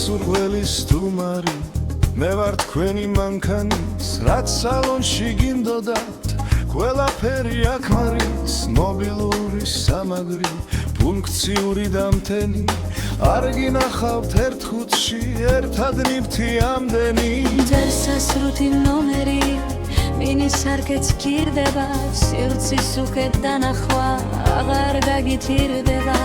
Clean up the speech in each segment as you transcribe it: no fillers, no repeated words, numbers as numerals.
სურგველის სტუმარი მე ვარ თქვენი მანქანის რაც სალონში გინდოდათ ყველაფერი აქ არის მობილური სამაგრი ფუნქციური დამთენი არ გინახავთ ერთ ხუთში ერთად ნივთი ამდენი დასასრუთი ნომერი მინის არქეც გირდება სივრცის უხედ დანახვა აღარ გაგითირდება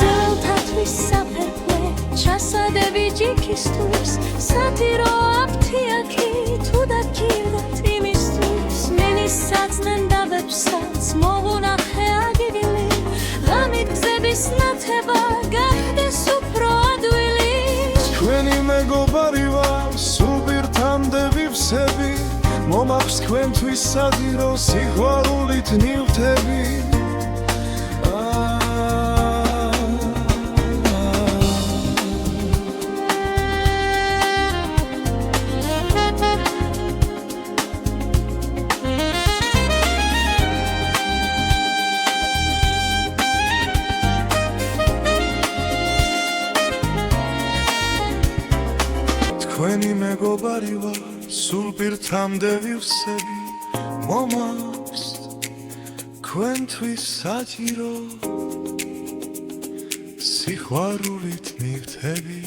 ზელთათვის საფერფლე ჩასადები ჯიქისთვის სათირო აფთიაქი თუ დაგირდათ იმისთვის მინის საწნენ დავებსაც მოვუნახე აგიგილი ღამით გზების ნათება გახდეს უფრო ადვილი თქვენი მეგობარი ვარ სულ ბირთამდე ვივსები მომაქვს თქვენთვის საძირო სიყვარულით ნივთები თქვენი მეგობარი ვარ სულ ბირთამდე ვივსები მომაქვს თქვენთვის საჭირო სიყვარულით ნივთები